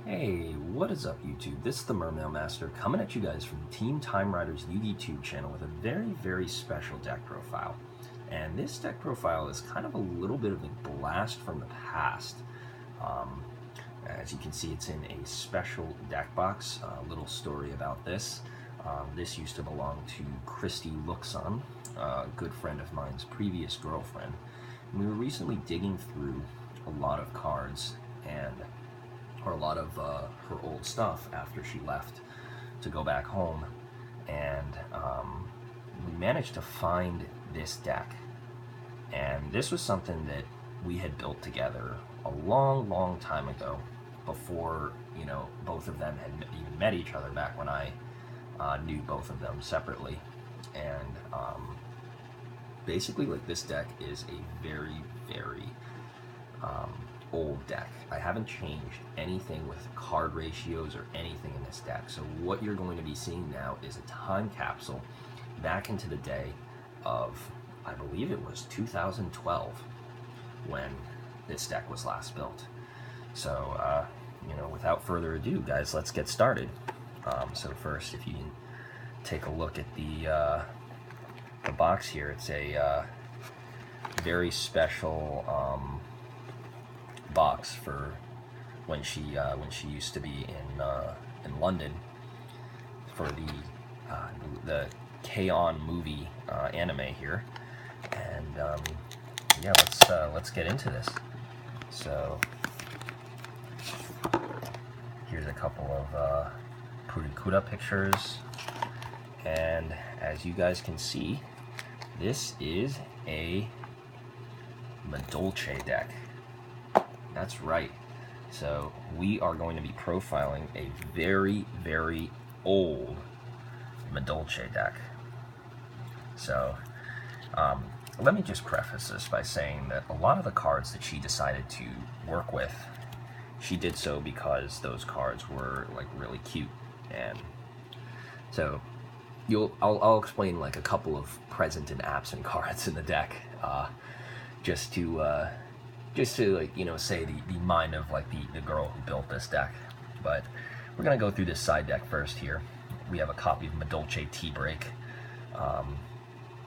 Hey, what is up YouTube? This is the Mermail Master coming at you guys from Team Time Riders yugitube channel with a very special deck profile. And this deck profile is kind of a little bit of a blast from the past. As you can see, it's in a special deck box. A little story about this. This used to belong to Christy Luxon, a good friend of mine's previous girlfriend. And we were recently digging through a lot of cards or a lot of her old stuff after she left to go back home, and we managed to find this deck. And this was something that we had built together a long time ago, before both of them had even met each other, back when I knew both of them separately. And basically, like, this deck is a very old deck. I haven't changed anything with card ratios or anything in this deck. So what you're going to be seeing now is a time capsule back into the day of, I believe it was 2012 when this deck was last built. So without further ado, guys, let's get started. So first, if you can take a look at the box here, it's a very special box for when she used to be in London for the K-On! Movie anime here. And yeah, let's get into this. So here's a couple of Purikura pictures, and as you guys can see, this is a madolche deck. That's right. So we are going to be profiling a very old madolche deck. So let me just preface this by saying that a lot of the cards that she decided to work with, she did so because those cards were like really cute. And so I'll explain like a couple of present and absent cards in the deck, just to like, say the mind of like the girl who built this deck. But we're gonna go through this side deck first here. We have a copy of Madolche T-Break,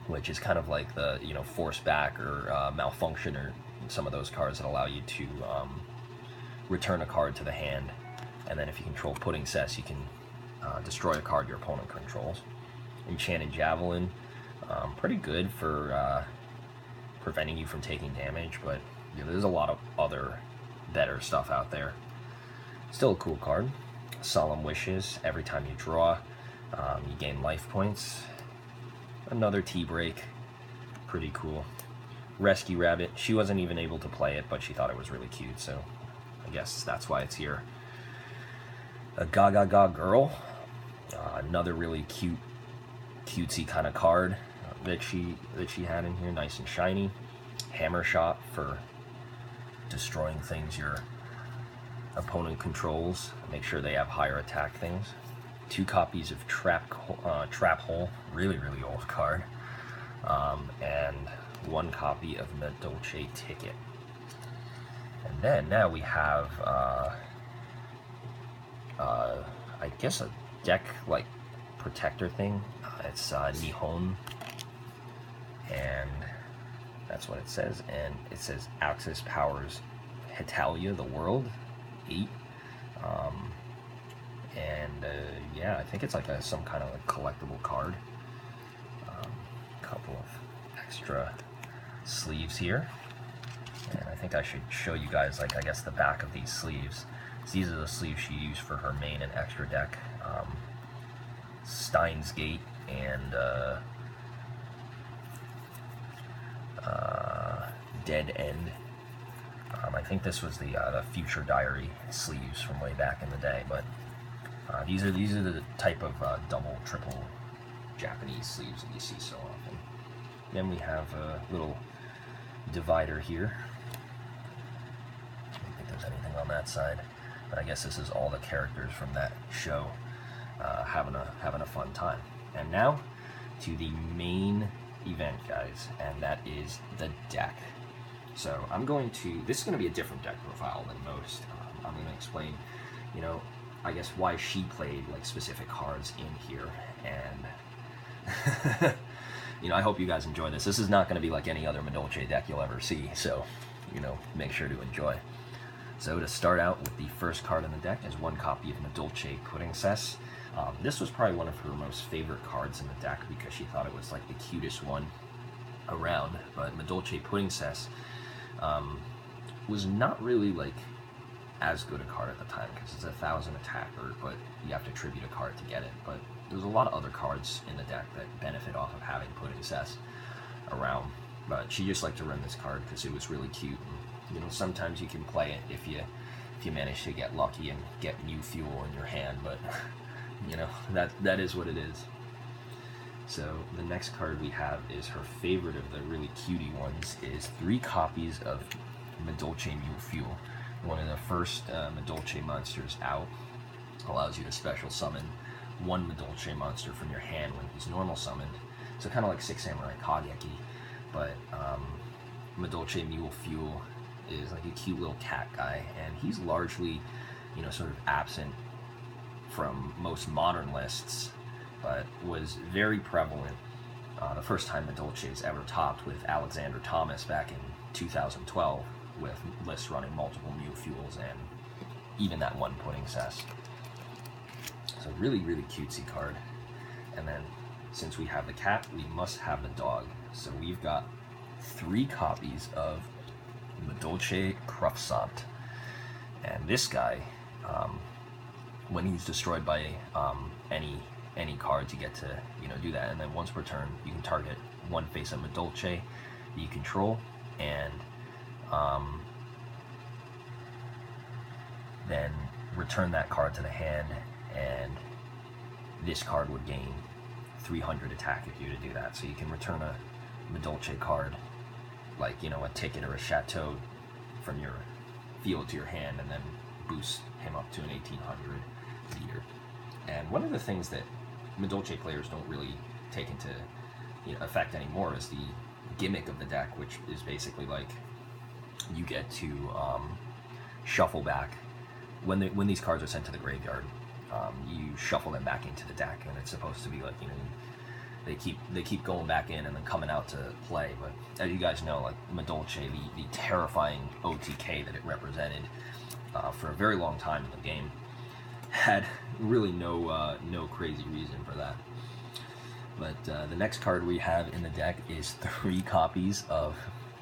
which is kind of like the force back or malfunction, or some of those cards that allow you to return a card to the hand, and then if you control Pudding Cess, you can destroy a card your opponent controls. Enchanted Javelin, pretty good for preventing you from taking damage, but there's a lot of other better stuff out there. Still a cool card. Solemn Wishes, every time you draw, you gain life points. Another T-Break, pretty cool. Rescue Rabbit, she wasn't even able to play it, but she thought it was really cute, so I guess that's why it's here. A Gaga Girl, another really cutesy kind of card that she had in here, nice and shiny. Hammer Shot for destroying things your opponent controls. Make sure they have higher attack things. 2 copies of Trap Hole, really old card, and 1 copy of Madolche Ticket. And then now we have I guess a deck like protector thing. It's Nihon, and that's what it says. And it says Axis powers Hitalia, the world, 8. Yeah, I think it's like some kind of like collectible card. Couple of extra sleeves here, and I think I should show you guys, like, I guess the back of these sleeves. These are the sleeves she used for her main and extra deck. Steins Gate and Dead End. I think this was the Future Diary sleeves from way back in the day, but these are the type of double, triple Japanese sleeves that you see so often. Then we have a little divider here. I don't think there's anything on that side, but I guess this is all the characters from that show having a fun time. And now to the main event, guys, and that is the deck. So this is going to be a different deck profile than most. I'm going to explain you know, I guess why she played like specific cards in here. And you know, I hope you guys enjoy this. This is not going to be like any other madolche deck you'll ever see, so you know, make sure to enjoy. So to start out with, the first card in the deck is one copy of Madolche Pudding Cess. This was probably one of her most favorite cards in the deck because she thought it was like the cutest one around. But Madolche Pudding Cess was not really like as good a card at the time because it's a 1000 attacker, but you have to tribute a card to get it. But there's a lot of other cards in the deck that benefit off of having Pudding Cess around. But she just liked to run this card because it was really cute. And, you know, sometimes you can play it if you manage to get lucky and get new fuel in your hand. But you know, that is what it is. So the next card we have is her favorite of the really cutie ones, is 3 copies of Madolche Mule Fuel. One of the first Madolche monsters out. Allows you to special summon 1 Madolche monster from your hand when he's normal summoned. So kind of like 6 Samurai Kageki, but Madolche Mule Fuel is like a cute little cat guy, and he's largely, you know, sort of absent from most modern lists, but was very prevalent the first time Madolches ever topped with Alexander Thomas back in 2012, with lists running multiple Mule Fuels and even that one Pudding Cess. So really, really cutesy card. And then since we have the cat, we must have the dog. So we've got 3 copies of Madolche Croissant. And this guy, when he's destroyed by any cards, you get to, you know, do that. And then once per turn, you can target 1 face of Madolche that you control, and then return that card to the hand, and this card would gain 300 attack if you were to do that. So you can return a Madolche card, like, you know, a ticket or a chateau, from your field to your hand, and then boost him up to an 1800 meter. And one of the things that Madolche players don't really take into, you know, effect anymore is the gimmick of the deck, which is basically like you get to shuffle back when these cards are sent to the graveyard. You shuffle them back into the deck, and it's supposed to be like, you know, they keep going back in and then coming out to play. But as you guys know, like Madolche, the terrifying OTK that it represented for a very long time in the game, had really no crazy reason for that. But the next card we have in the deck is 3 copies of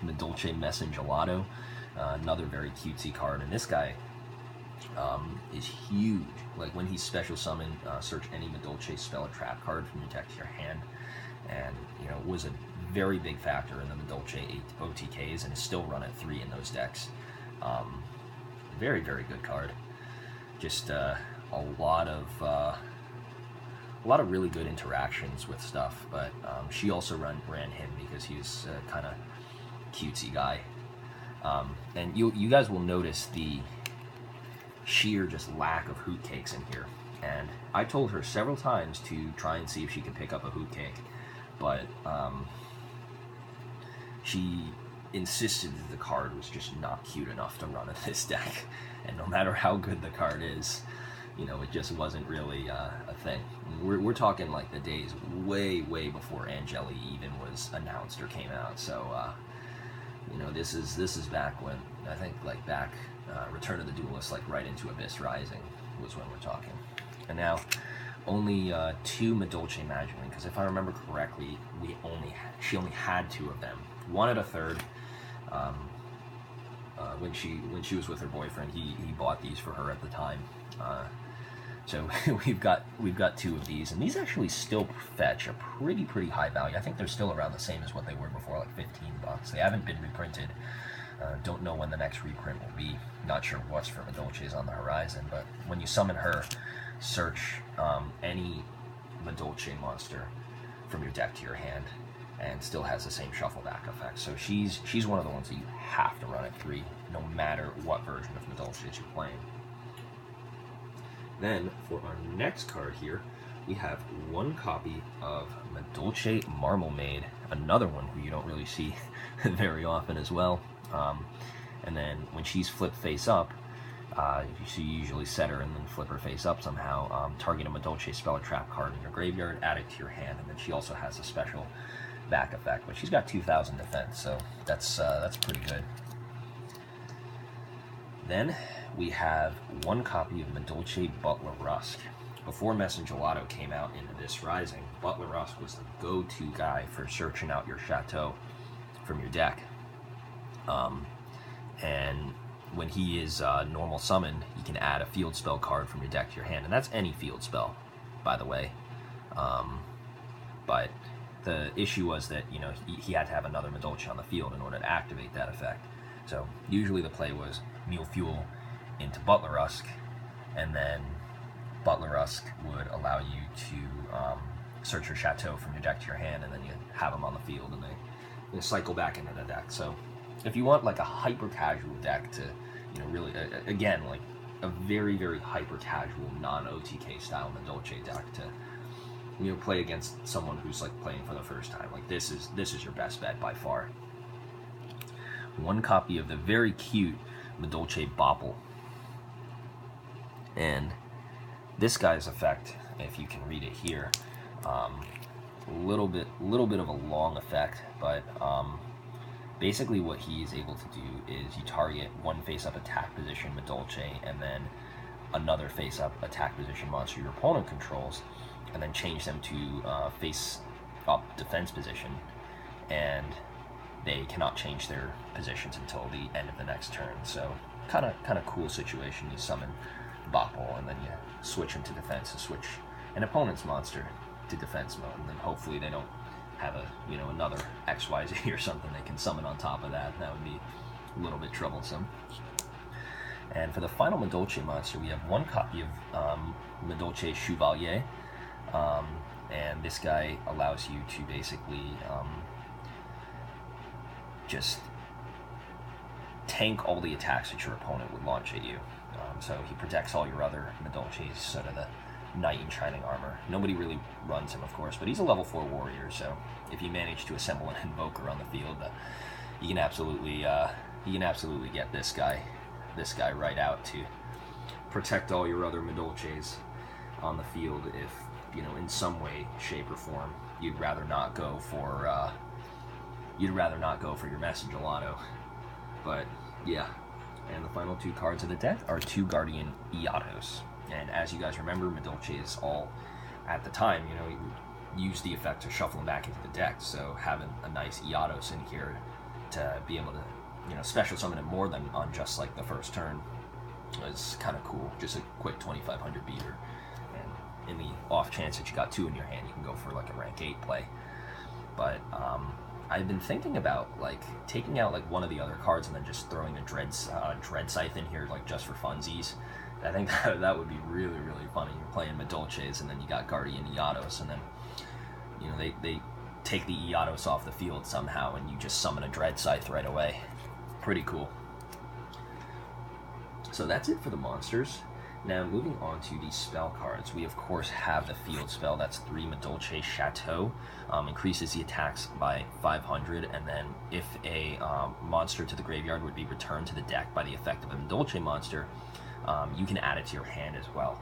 Madolche Messengelato, another very cutesy card. And this guy is huge. Like when he's special summoned, search any Madolche spell or trap card from your deck to your hand, and you know, was a very big factor in the Madolche 8 OTKs, and is still run at 3 in those decks. Very, very good card. Just a lot of really good interactions with stuff. But she also ran him because he was kind of cutesy guy. And you guys will notice the sheer just lack of hoot cakes in here. And I told her several times to try and see if she could pick up a hoot cake, but she insisted that the card was just not cute enough to run in this deck. And no matter how good the card is, you know, it just wasn't really a thing. We're talking like the days way before Angeli even was announced or came out. So you know, this is back when, I think, like back Return of the Duelist, like right into Abyss Rising was when we're talking. And now only 2 Madolche Magicling, because if I remember correctly, she only had 2 of them. One at a third. When she was with her boyfriend, he bought these for her at the time. So we've got 2 of these, and these actually still fetch a pretty high value. I think they're still around the same as what they were before, like $15. They haven't been reprinted. Don't know when the next reprint will be. Not sure what's for Madolches on the horizon, but when you summon her, search any Madolche monster from your deck to your hand, and still has the same shuffle back effect. So she's one of the ones that you have to run at 3, no matter what version of Madolches you're playing. Then for our next card here, we have 1 copy of Madolche Marmalade, another one who you don't really see very often as well. And then when she's flipped face up, So you usually set her and then flip her face up somehow. Target a madolche spell or trap card in your graveyard, add it to your hand, and then she also has a special back effect. But she's got 2,000 defense, so that's pretty good. Then we have one copy of Madolche Butler Rusk. Before Gelato came out into this Rising, Butler Rusk was the go-to guy for searching out your chateau from your deck. And when he is normal summoned, you can add a field spell card from your deck to your hand, and that's any field spell, by the way. But the issue was that, you know, he had to have another Madolche on the field in order to activate that effect. So usually the play was Mule Fuel into Butler Rusk, and then Butler Rusk would allow you to search your chateau from your deck to your hand, and then you have them on the field, and they cycle back into the deck. So if you want like a hyper casual deck to, you know, really again, like a very, very hyper casual non-OTK style Madolche deck to, you know, play against someone who's like playing for the first time, like this is your best bet by far. One copy of the very cute Madolche Bopple, and this guy's effect, if you can read it here, a little bit of a long effect, but basically what he's able to do is you target one face-up attack position Madolche and then another face-up attack position monster your opponent controls, and then change them to face-up defense position, and they cannot change their positions until the end of the next turn. So kind of cool situation. You summon Bopple and then you switch him to defense, to switch an opponent's monster to defense mode, and then hopefully they don't have a, you know, another XYZ or something they can summon on top of that. That would be a little bit troublesome. And for the final Madolche monster, we have one copy of Madolche Chevalier, and this guy allows you to basically just tank all the attacks that your opponent would launch at you. So he protects all your other Madolches, sort of the knight in shining armor. Nobody really runs him, of course, but he's a level 4 warrior, so if you manage to assemble an invoker on the field, you can absolutely get this guy right out to protect all your other Madolches on the field if, you know, in some way, shape, or form you'd rather not go for your Gelato. But yeah, and the final two cards of the deck are two Guardian Iatos. And as you guys remember, Madolches all, at the time, you know, use the effect to shuffle them back into the deck. So having a nice Iatos in here to be able to, you know, special summon it more than on just like the first turn was kind of cool. Just a quick 2,500 beater. And in the off chance that you got two in your hand, you can go for like a rank 8 play. But I've been thinking about like taking out like one of the other cards and then just throwing a Dread Scythe in here, like just for funsies. I think that would be really, really funny. You're playing Madolches and then you got Guardian Iatos, and then, you know, they take the Iatos off the field somehow and you just summon a Dread Scythe right away. Pretty cool. So that's it for the monsters. Now moving on to the spell cards, we of course have the field spell. That's 3 Madolche Chateau, increases the attacks by 500, and then if a monster to the graveyard would be returned to the deck by the effect of a Madolche monster, you can add it to your hand as well.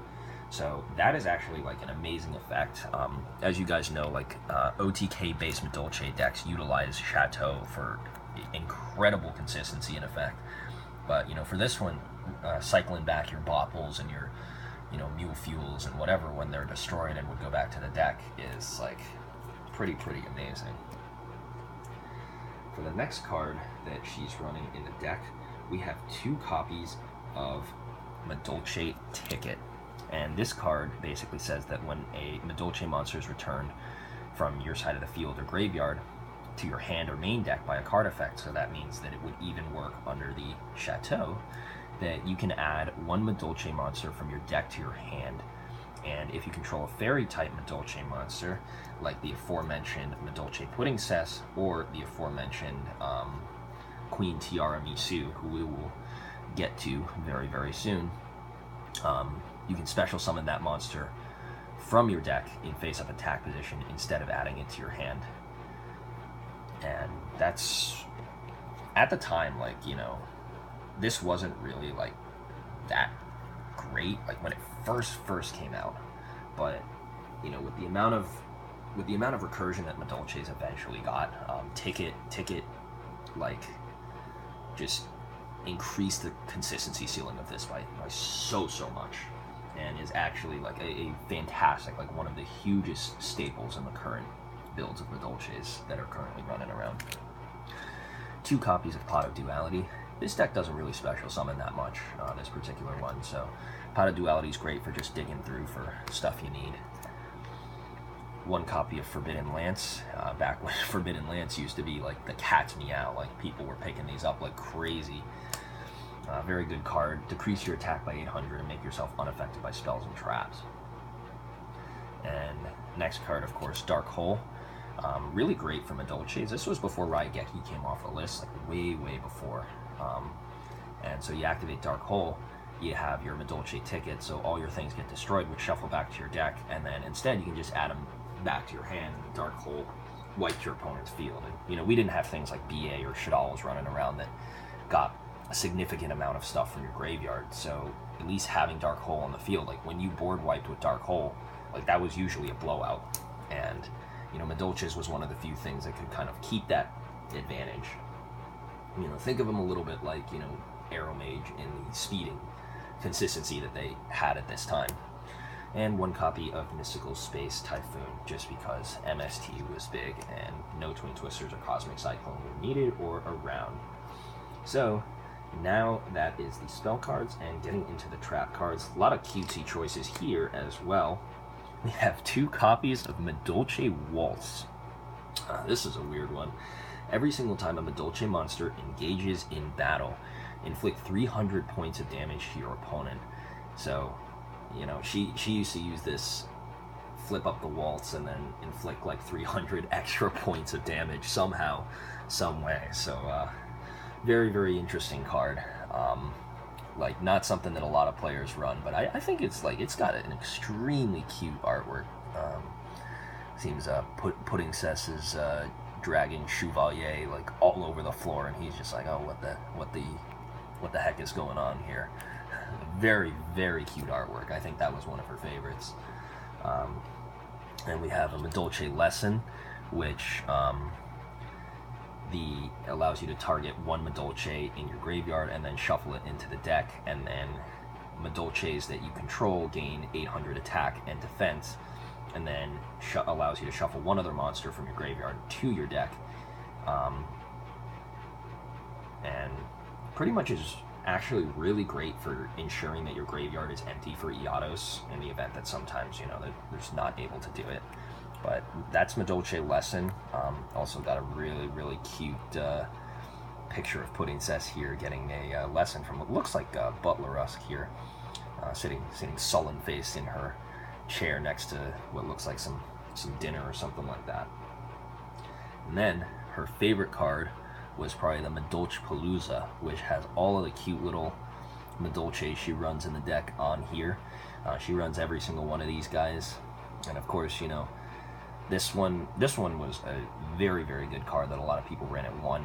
So that is actually like an amazing effect. As you guys know, like OTK based Madolche decks utilize Chateau for incredible consistency and effect. But, you know, for this one, cycling back your Bopples and your, you know, Mule Fuels and whatever when they're destroyed and would go back to the deck is like pretty amazing. For the next card that she's running in the deck, we have 2 copies of Madolche Ticket. And this card basically says that when a Madolche monster is returned from your side of the field or graveyard to your hand or main deck by a card effect, so that means that it would even work under the Chateau, that you can add 1 Madolche monster from your deck to your hand. And if you control a fairy type Madolche monster, like the aforementioned Madolche Pudding Cess or the aforementioned Queen Tiara Misu, who we will get to very soon, you can special summon that monster from your deck in face-up attack position instead of adding it to your hand. And that's, at the time, like, you know, this wasn't really like that great, like when it first came out, but you know, with the amount of recursion that madolches eventually got, ticket like just increased the consistency ceiling of this by so much, and is actually like a fantastic, like one of the hugest staples in the current builds of madolches that are currently running around. 2 copies of Pot of Duality. This deck doesn't really special summon that much, this particular one, so Pot of Duality is great for just digging through for stuff you need. 1 copy of Forbidden Lance, back when Forbidden Lance used to be like the cat's meow, like people were picking these up like crazy. Very good card. Decrease your attack by 800 and make yourself unaffected by spells and traps. And next card, of course, Dark Hole. Really great for madolches. This was before Raigeki came off the list, like way before. And so you activate Dark Hole, you have your madolche ticket, so all your things get destroyed, which shuffle back to your deck, and then instead you can just add them back to your hand, and the Dark Hole wipes your opponent's field. And you know, we didn't have things like BA or Shadal's running around that got a significant amount of stuff from your graveyard, so at least having Dark Hole on the field, like when you board wiped with Dark Hole, like that was usually a blowout. And you know, madolches was one of the few things that could kind of keep that advantage. You know, think of them a little bit like, you know, Arrow Mage in the speeding consistency that they had at this time. And 1 copy of Mystical Space Typhoon, just because MST was big and no Twin Twisters or Cosmic Cyclone were needed or around. So now that is the spell cards, and getting into the trap cards. A lot of cutesy choices here as well. We have 2 copies of Madolche Waltz. This is a weird one. Every single time a madolche monster engages in battle, inflict 300 points of damage to your opponent. So, you know, she used to use this, flip up the waltz, and then inflict like 300 extra points of damage somehow, some way. So, very interesting card. Like, not something that a lot of players run, but I think it's like, it's got an extremely cute artwork. Seems Pudding Cess's dragging Chevalier like all over the floor, and he's just like, oh, what the heck is going on here? Very cute artwork. I think that was one of her favorites. And we have a Madolche Lesson, which allows you to target 1 Madolche in your graveyard and then shuffle it into the deck, and then Madolches that you control gain 800 attack and defense, and then allows you to shuffle 1 other monster from your graveyard to your deck. And pretty much is actually really great for ensuring that your graveyard is empty for Iados in the event that sometimes, you know, that there's not able to do it. But that's Madolche Lesson. Also got a really cute picture of Pudding Cess here getting a lesson from what looks like Butler-esque here, sitting sullen-faced in her chair next to what looks like some dinner or something like that. And then her favorite card was probably the Madolche Palooza, which has all of the cute little Madolches she runs in the deck on here. She runs every single one of these guys, and of course, you know, this one was a very good card that a lot of people ran at 1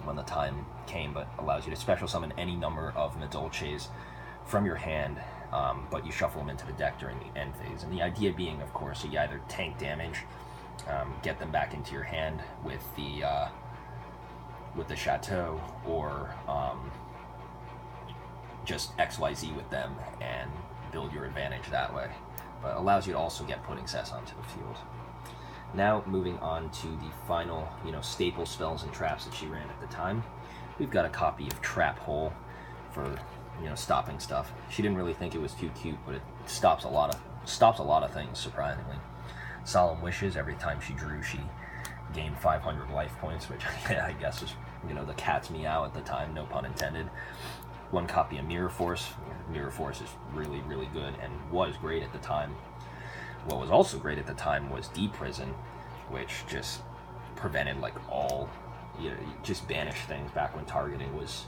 when the time came, but allows you to special summon any number of Madolches from your hand, but you shuffle them into the deck during the end phase. And the idea being, of course, you either tank damage, get them back into your hand with the Chateau, or just XYZ with them and build your advantage that way. But allows you to also get Pudding Cess onto the field. Now, moving on to the final, you know, staple spells and traps that she ran at the time. We've got a copy of Trap Hole for, you know, stopping stuff. She didn't really think it was too cute, but it stops a lot of things, surprisingly. Solemn Wishes, every time she drew, she gained 500 life points, which I guess was, you know, the cat's meow at the time, no pun intended. 1 copy of Mirror Force. Mirror Force is really good and was great at the time. What was also great at the time was Deprison, which just prevented like all, you know, just banished things back when targeting was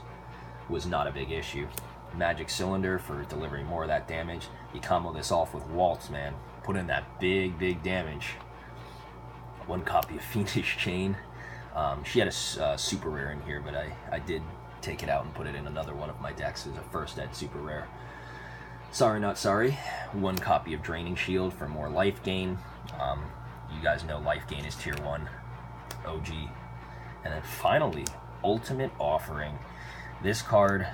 not a big issue. Magic Cylinder for delivering more of that damage. You combo this off with Waltz, man. Put in that big damage. 1 copy of Fiendish Chain. She had a super rare in here, but I did take it out and put it in another one of my decks as a first ed super rare. Sorry Not Sorry, 1 copy of Draining Shield for more life gain. You guys know life gain is tier 1, OG. And then finally, Ultimate Offering. This card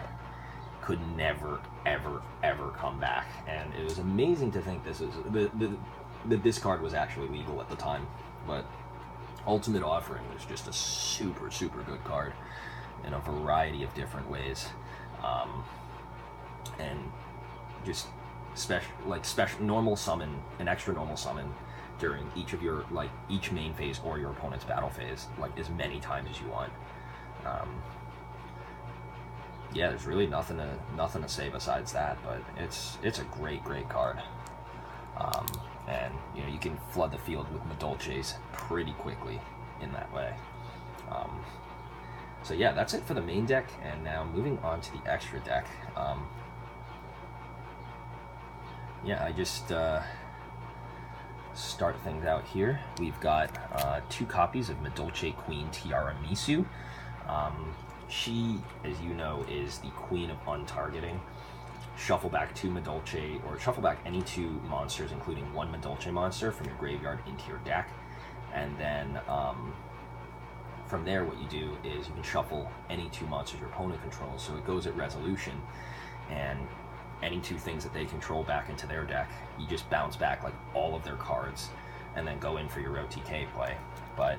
could never, ever, ever come back. And it was amazing to think this is that this card was actually legal at the time. But Ultimate Offering is just a super, super good card in a variety of different ways. And just special normal summon, an extra normal summon during each of your, each main phase or your opponent's battle phase, as many times as you want. Yeah, there's really nothing to say besides that, but it's a great card. And you can flood the field with madolches pretty quickly in that way. So yeah, that's it for the main deck, and now moving on to the extra deck. Yeah, I just start things out here. We've got 2 copies of Madolche Queen Tiramisu. She, as you know, is the queen of untargeting. Shuffle back 2 Madolche, or shuffle back any 2 monsters, including 1 Madolche monster from your graveyard into your deck. And then from there, what you do is you can shuffle any 2 monsters your opponent controls. So it goes at resolution, and any 2 things that they control back into their deck, you just bounce back all of their cards and then go in for your OTK play. But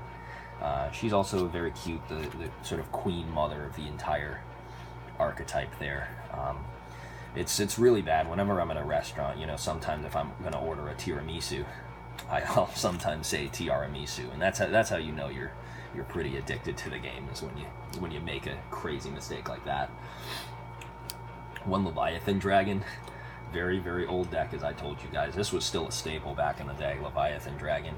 she's also very cute, the sort of queen mother of the entire archetype there. It's really bad whenever I'm at a restaurant. Sometimes if I'm gonna order a tiramisu, I'll sometimes say tiramisu, and that's how you know you're pretty addicted to the game, is when you make a crazy mistake like that. 1 Leviathan Dragon, very, very old deck, as I told you guys. This was still a staple back in the day, Leviathan Dragon.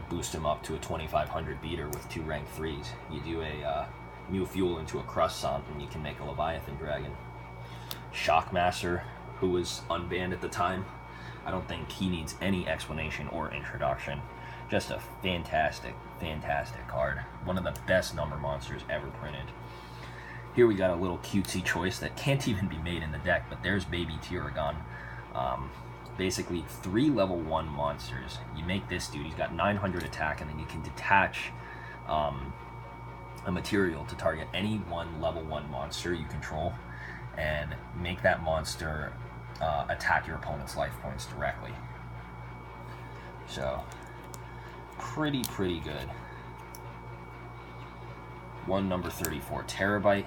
Boost him up to a 2500 beater with 2 rank 3s. You do a new fuel into a croissant, and you can make a Leviathan Dragon. Shockmaster, who was unbanned at the time. I don't think he needs any explanation or introduction. Just a fantastic, fantastic card. One of the best number monsters ever printed. Here we got a little cutesy choice that can't even be made in the deck, but there's Baby Tiragon. Basically 3 level 1 monsters. You make this dude, he's got 900 attack, and then you can detach a material to target any 1 level 1 monster you control, and make that monster attack your opponent's life points directly. So, pretty good. 1 number 34 Terabyte.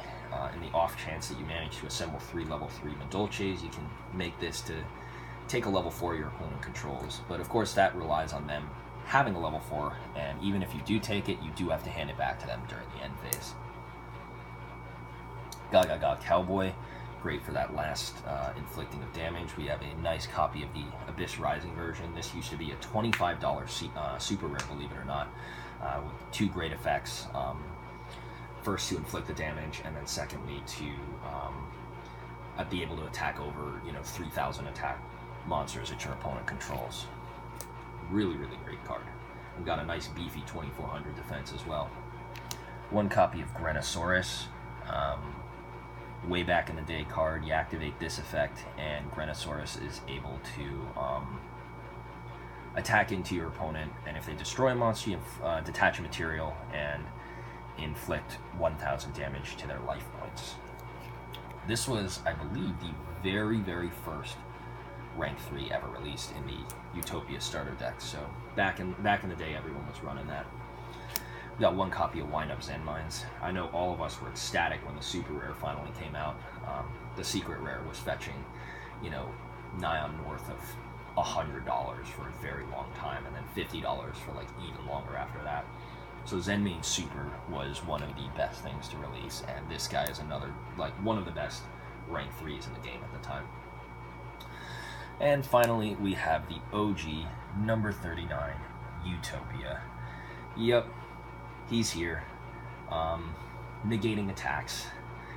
In the off chance that you manage to assemble 3 level 3 madolches, you can make this to take a level 4 your opponent controls. But of course that relies on them having a level 4, and even if you do take it, you do have to hand it back to them during the end phase. Gaga Cowboy, great for that last inflicting of damage. We have a nice copy of the Abyss Rising version. This used to be a $25 super rare, believe it or not, with 2 great effects. First, to inflict the damage, and then secondly, to be able to attack over 3,000 attack monsters that your opponent controls. Really great card. We've got a nice beefy 2400 defense as well. 1 copy of Grenosaurus. Way back in the day card. You activate this effect, and Grenosaurus is able to attack into your opponent, and if they destroy a monster, you detach a material and inflict 1000 damage to their life points. This was, I believe, the very first rank 3 ever released in the Utopia starter deck. So back in the day, everyone was running that. We got 1 copy of Wind Up Zen Mines. I know all of us were ecstatic when the super rare finally came out. The secret rare was fetching, nigh on north of $100 for a very long time, and then $50 for even longer after that. So Zen Main Super was one of the best things to release, and this guy is another, one of the best rank 3s in the game at the time. And finally, we have the OG number 39, Utopia. Yep, he's here. Negating attacks.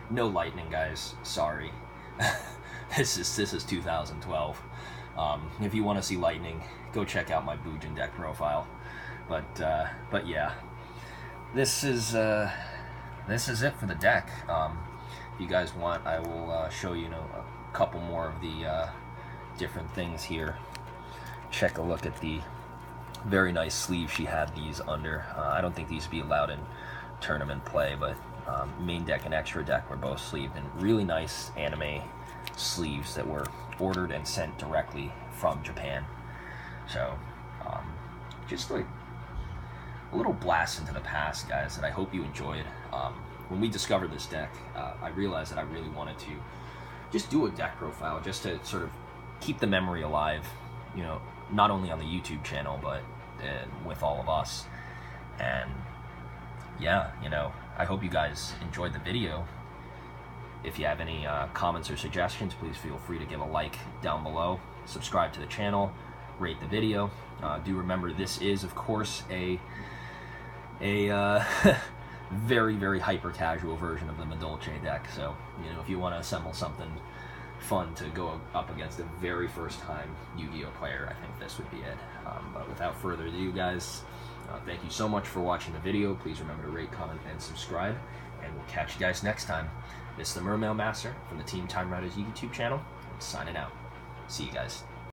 No lightning, guys. Sorry. This is 2012. If you want to see lightning, go check out my Bujin deck profile. But yeah. This is it for the deck. If you guys want, I will show you, couple more of the different things here. Check a look at the very nice sleeve she had these under. I don't think these would be allowed in tournament play, but main deck and extra deck were both sleeved, and really nice anime sleeves that were ordered and sent directly from Japan. So just like a little blast into the past, guys, and I hope you enjoyed. When we discovered this deck, I realized that I really wanted to just do a deck profile, just to sort of keep the memory alive, you know, not only on the YouTube channel, but with all of us. And yeah, you know, I hope you guys enjoyed the video. If you have any comments or suggestions, please feel free to give a like down below, subscribe to the channel, rate the video. Do remember, this is, of course, a very, very hyper casual version of the madolche deck. So, you know, if you want to assemble something fun to go up against a very first time Yu-Gi-Oh player, I think this would be it. But without further ado, guys, thank you so much for watching the video. Please remember to rate, comment, and subscribe, and we'll catch you guys next time. This is the Mermail Master from the Team Time Riders YouTube channel, signing out. See you guys.